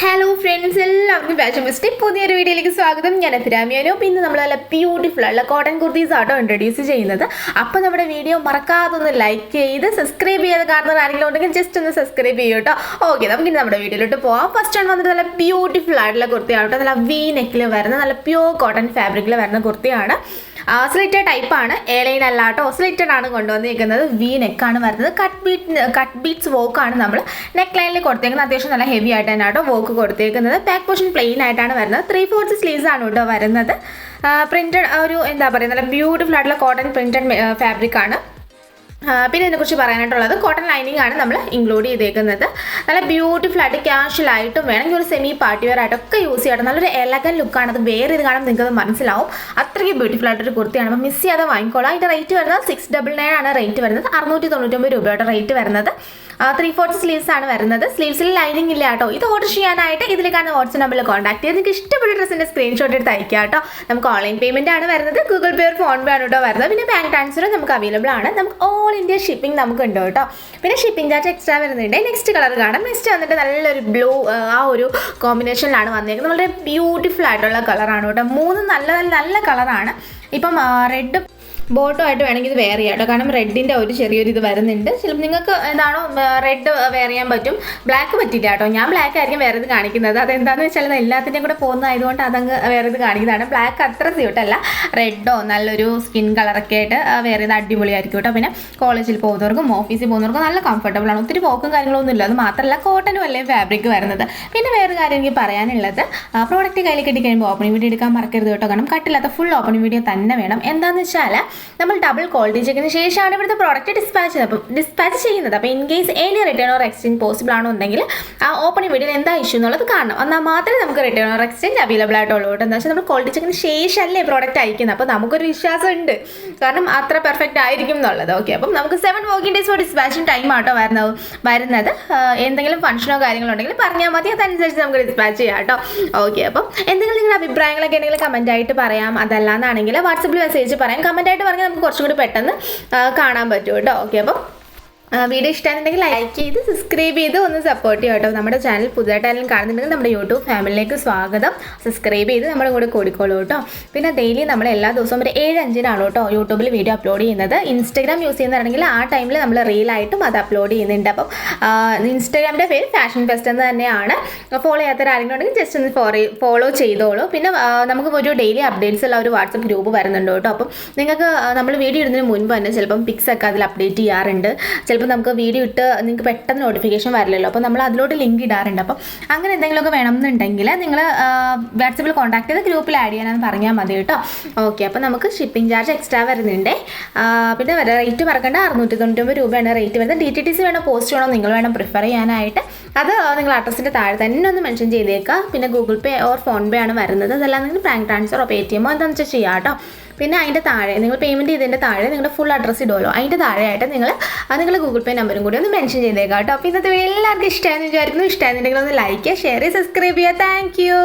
Hello friends, എല്ലാവർക്കും fashion best പുതിയൊരു വീഡിയോയിലേക്ക് സ്വാഗതം. ഞാൻ അഭിരാമിയാനോ. പിന്നെ നമ്മൾ നല്ല ബ്യൂട്ടിഫുൾ ആയിട്ടുള്ള കോട്ടൺ കുർത്തീസ് ആട്ടോ ഇൻട്രൊഡ്യൂസ് ചെയ്യുന്നത്. അപ്പോൾ നമ്മുടെ വീഡിയോ മറക്കാതെ ഒന്ന് ലൈക്ക് ചെയ്ത് സബ്സ്ക്രൈബ് ചെയ്ത് കാണുന്ന ആരെങ്കിലും ഉണ്ടെങ്കിൽ ജസ്റ്റ് ഒന്ന് സബ്സ്ക്രൈബ് ചെയ്യും കേട്ടോ. ഓക്കെ, നമുക്കിനി നമ്മുടെ വീഡിയോയിലോട്ട് പോവാം. ഫസ്റ്റ് ആണ് വന്നിട്ട് നല്ല ബ്യൂട്ടിഫുൾ ആയിട്ടുള്ള കുർത്തിയാണ് കേട്ടോ. നല്ല വി നെക്കിൽ വരുന്ന നല്ല പ്യൂർ കോട്ടൺ ഫാബ്രിക്കിൽ വരുന്ന കുർത്തിയാണ്. സ്ലിറ്റഡ് ടൈപ്പാണ്, എ ലൈൻ അല്ല കേട്ടോ, സ്ലിറ്റഡ് ആണ് കൊണ്ടുവന്നിരിക്കുന്നത്. വി നെക്കാണ് വരുന്നത്. കട്ട് ബീറ്റ്സ് വോക്കാണ് നമ്മൾ നെക്ക് ലൈനിൽ കൊടുത്തേക്കുന്നത്. അത്യാവശ്യം നല്ല ഹെവി ആയിട്ട് തന്നെ കേട്ടോ വോക്ക് കൊടുത്തേക്കുന്നത്. ബാക്ക് പോർഷൻ പ്ലെയിൻ ആയിട്ടാണ് വരുന്നത്. 3/4 സ്ലീവ്സ് ആണ് കേട്ടോ വരുന്നത്. പ്രിന്റഡ് ഒരു എന്താ പറയുക, നല്ല ബ്യൂട്ടിഫുൾ ആയിട്ടുള്ള കോട്ടൺ പ്രിന്റഡ് ഫാബ്രിക് ആണ്. പിന്നെ ഇതിനെക്കുറിച്ച് പറയാനായിട്ടുള്ളത്, കോട്ടൺ ലൈനിങ് ആണ് നമ്മൾ ഇൻക്ലൂഡ് ചെയ്തേക്കുന്നത്. നല്ല ബ്യൂട്ടിഫുൾ ആയിട്ട് ക്യാഷ്വൽ ആയിട്ടും വേണമെങ്കിൽ ഒരു സെമി പാർട്ടി വെയർ ആയിട്ടൊക്കെ യൂസ് ചെയ്യണം. നല്ലൊരു എലഗൻ ലുക്കാണ്. അത് വേറെ ഇത് കാണുമ്പോൾ നിങ്ങൾക്ക് അത് മനസ്സിലാവും. അത്രയ്ക്ക് ബ്യൂട്ടിഫുൾ ആയിട്ടൊരു കുർത്തിയാണ്. അപ്പോൾ മിസ് ചെയ്യാതെ വാങ്ങിക്കോളാം. അതിൻ്റെ റേറ്റ് വരുന്നത് 699 ആണ് റേറ്റ് വരുന്നത്. 699 രൂപയുടെ റേറ്റ് വരുന്നത്. 3/4 സ്ലീവ്സ് ആണ് വരുന്നത്. സ്ലീവ്സിൽ ലൈനിങ് ഇല്ല കേട്ടോ. ഇത് ഓർഡർ ചെയ്യാനായിട്ട് ഇതിലേക്കാണ് വാട്സ്ആപ്പ് നമ്പറിൽ കോൺടാക്ട് ചെയ്ത് നിങ്ങൾക്ക് ഇഷ്ടപ്പെട്ട ഡ്രസ്സിൻ്റെ സ്ക്രീൻഷോട്ട് എടുത്ത് അയക്കാം കേട്ടോ. നമുക്ക് ഓൺലൈൻ പേയ്മെൻ്റ് ആണ് വരുന്നത്. ഗൂഗിൾ പേ ഓർ ഫോൺ പേ ആണ് കേട്ടോ വരുന്നത്. പിന്നെ ബാങ്ക് ട്രാൻസ്ഫറും നമുക്ക് അവൈലബിൾ ആണ്. നമുക്ക് ഓൾ ഇന്ത്യ ഷിപ്പിംഗ് നമുക്ക് ഉണ്ട് കേട്ടോ. പിന്നെ ഷിപ്പിംഗ് ചാർജ് എക്സ്ട്രാ വരുന്നുണ്ട്. നെക്സ്റ്റ് കളർ കാണാം. നെക്സ്റ്റ് വന്നിട്ട് നല്ലൊരു ബ്ലൂ, ആ ഒരു കോമ്പിനേഷനിലാണ് വന്നേക്കുന്നത്. വളരെ ബ്യൂട്ടിഫുൾ ആയിട്ടുള്ള കളറാണ് കേട്ടോ. മൂന്നും നല്ല കളറാണ്. ഇപ്പം റെഡ് ബോട്ടോ ആയിട്ട് വേണമെങ്കിൽ ഇത് വെയർ ചെയ്യാം കേട്ടോ. കാരണം റെഡിൻ്റെ ഒരു ചെറിയൊരു ഇത് വരുന്നുണ്ട്. ചിലപ്പോൾ നിങ്ങൾക്ക് എന്താണോ റെഡ് വെയർ ചെയ്യാൻ പറ്റും, ബ്ലാക്ക് പറ്റില്ല കേട്ടോ. ഞാൻ ബ്ലാക്ക് ആയിരിക്കും വേറെ ഇത് കാണിക്കുന്നത്. അതെന്താണെന്ന് വെച്ചാൽ എല്ലാത്തിൻ്റെയും കൂടെ പോകുന്നതായതുകൊണ്ട് അതങ്ങ് വേറെ ഇത് കാണിക്കുന്നതാണ്. ബ്ലാക്ക് അത്ര സ്യൂട്ടല്ല. റെഡോ നല്ലൊരു സ്കിൻ കളറൊക്കെ ആയിട്ട് വേറെ ഇത് അടിപൊളിയായിരിക്കും കേട്ടോ. പിന്നെ കോളേജിൽ പോകുന്നവർക്കും ഓഫീസിൽ പോകുന്നവർക്കും നല്ല കംഫർട്ടബിൾ ആണ്. ഒത്തിരി പോക്കും കാര്യങ്ങളൊന്നും ഇല്ല. അത് മാത്രമല്ല കോട്ടനും അല്ലേ ഫാബ്രിക് വരുന്നത്. പിന്നെ വേറെ കാര്യം എനിക്ക് പറയാനുള്ളത്, പ്രോഡക്റ്റ് കയ്യിൽ കിട്ടി കഴിയുമ്പോൾ ഓപ്പണിംഗ് വീഡിയോ എടുക്കാൻ മറക്കരുത് കേട്ടോ. കാരണം കട്ടില്ലാത്ത ഫുൾ ഓപ്പണിംഗ് വീഡിയോ തന്നെ വേണം. എന്താണെന്ന് വെച്ചാൽ നമ്മൾ ഡബിൾ ക്വാളിറ്റി ചെക്കിന് ശേഷമാണ് ഇവിടുത്തെ പ്രോഡക്റ്റ് ഡിസ്പാച്ച് ചെയ്യുന്നത്. അപ്പോൾ in case any written or exchange possible ആണോ എന്നെങ്കിൽ ആ ഓപ്പണിംഗ് വീഡിയോയിൽ എന്താ ഇഷ്യൂ എന്നുള്ളത് കാണണം. എന്നാൽ മാത്രമേ നമുക്ക് റിട്ടേൺ ഓർ എക്സ്ചേഞ്ച് അവൈലബിൾ ആയിട്ടുള്ളൂ കേട്ടോ. എന്താ വെച്ചാൽ നമ്മൾ ക്വാളിറ്റി ചെക്കിന് ശേഷമല്ലേ പ്രോഡക്റ്റ് അയക്കുന്നത്. അപ്പോൾ നമുക്കൊരു വിശ്വാസം ഉണ്ട്, കാരണം അത്ര പെർഫെക്റ്റ് ആയിരിക്കും എന്നുള്ളത്. ഓക്കെ, അപ്പം നമുക്ക് 7 working days for dispatching time ആട്ടോ വരുന്നത്. എന്തെങ്കിലും ഫംഗ്ഷനോ കാര്യങ്ങളോ ഉണ്ടെങ്കിൽ പറഞ്ഞാൽ മതി, അതനുസരിച്ച് നമുക്ക് ഡിസ്പാച്ച് ചെയ്യാം കേട്ടോ. ഓക്കെ, അപ്പം എന്തെങ്കിലും നിങ്ങളുടെ അഭിപ്രായങ്ങളൊക്കെ ഉണ്ടെങ്കിൽ കമൻ്റ് ആയിട്ട് പറയാം. അതല്ലാന്നാണെങ്കിൽ വാട്സപ്പിൽ മെസ്സേജ് പറയാം. കമൻ്റ് ആയിട്ട് പറഞ്ഞാൽ നമുക്ക് കുറച്ചും കൂടി പെട്ടെന്ന് കാണാൻ പറ്റും കേട്ടോ. ഓക്കെ, അപ്പം വീഡിയോ ഇഷ്ടമാണെന്നുണ്ടെങ്കിൽ ലൈക്ക് ചെയ്ത് സബ്സ്ക്രൈബ് ചെയ്ത് ഒന്ന് സപ്പോർട്ട് ചെയ്യാം കേട്ടോ. നമ്മുടെ ചാനൽ പുതുതായിട്ടായാലും കാണുന്നുണ്ടെങ്കിൽ നമ്മുടെ യൂട്യൂബ് ഫാമിലിയിലേക്ക് സ്വാഗതം. സബ്സ്ക്രൈബ് ചെയ്ത് നമ്മുടെ കൂടെ കൂടിക്കോളൂ കേട്ടോ. പിന്നെ ഡെയിലി നമ്മൾ എല്ലാ ദിവസവും ഒരു 7:05 കേട്ടോ യൂട്യൂബിൽ വീഡിയോ അപ്ലോഡ് ചെയ്യുന്നത്. ഇൻസ്റ്റാഗ്രാം യൂസ് ചെയ്യുന്നതാണെങ്കിൽ ആ ടൈമിൽ നമ്മൾ റീലായിട്ടും അത് അപ്ലോഡ് ചെയ്യുന്നുണ്ട്. അപ്പം ഇൻസ്റ്റാഗ്രാമിൻ്റെ പേര് ഫാഷൻ ഫെസ്റ്റ് എന്ന് തന്നെയാണ്. ഫോളോ ചെയ്യാത്തവരാരെങ്കിലും ഉണ്ടെങ്കിൽ ജസ്റ്റ് ഒന്ന് ഫോളോ ചെയ്തോളൂ. പിന്നെ നമുക്ക് ഒരു ഡെയിലി അപ്ഡേറ്റ്സ് ഉള്ള ഒരു വാട്സപ്പ് ഗ്രൂപ്പ് വരുന്നുണ്ട് കേട്ടോ. അപ്പം നിങ്ങൾക്ക് നമ്മൾ വീഡിയോ ഇടുന്നതിന് മുൻപ് തന്നെ ചിലപ്പം പിക്സ് ഒക്കെ അതിൽ അപ്ഡേറ്റ് ചെയ്യാറുണ്ട്. ചിലപ്പോൾ നമുക്ക് വീഡിയോ ഇട്ട് നിങ്ങൾക്ക് പെട്ടെന്ന് നോട്ടിഫിക്കേഷൻ വരില്ലല്ലോ. അപ്പോൾ നമ്മൾ അതിലോട്ട് ലിങ്ക് ഇടാറുണ്ട്. അപ്പം അങ്ങനെ എന്തെങ്കിലുമൊക്കെ വേണമെന്നുണ്ടെങ്കിൽ നിങ്ങൾ വാട്സപ്പിൽ കോൺടാക്ട് ചെയ്ത് ഗ്രൂപ്പിൽ ആഡ് ചെയ്യാനെന്ന് പറഞ്ഞാൽ മതി കേട്ടോ. ഓക്കെ, അപ്പോൾ നമുക്ക് ഷിപ്പിംഗ് ചാർജ് എക്സ്ട്രാ വരുന്നുണ്ട്. പിന്നെ റേറ്റ് മറക്കേണ്ട 699 രൂപയാണ് റേറ്റ് വരുന്നത്. DTTC വേണോ പോസ്റ്റ് വേണോ നിങ്ങൾ വേണം പ്രിഫർ ചെയ്യാനായിട്ട്. അത് നിങ്ങൾ അഡ്രസ്സിൻ്റെ താഴെ തന്നെ ഒന്ന് മെൻഷൻ ചെയ്തേക്കുക. പിന്നെ ഗൂഗിൾ പേ ഓർ ഫോൺ പേ ആണ് വരുന്നത്. അതല്ല നിങ്ങൾ ബാങ്ക് ട്രാൻസ്ഫറോ പേടിഎമ്മോ എന്താണെന്ന് വെച്ചാൽ ചെയ്യാം കേട്ടോ. പിന്നെ അതിൻ്റെ താഴെ നിങ്ങൾ പേയ്മെൻറ്റ് ചെയ്തതിൻ്റെ താഴെ നിങ്ങളുടെ ഫുൾ അഡ്രസ്സ് ഇടുമല്ലോ, അതിൻ്റെ താഴെയായിട്ട് നിങ്ങൾ ഗൂഗിൾ പേ നമ്പറും കൂടി ഒന്ന് മെൻഷൻ ചെയ്തേക്കാം കേട്ടോ. അപ്പോൾ ഇന്നത്തെ എല്ലാവർക്കും ഇഷ്ടമായെന്ന് വിചാരിക്കുന്നു. ഇഷ്ടമായിരുന്നുണ്ടെങ്കിൽ ഒന്ന് ലൈക്ക് ചെയ്യുക, ഷെയർ ചെയ്യുക, സബ്സ്ക്രൈബ് ചെയ്യുക. Thank you.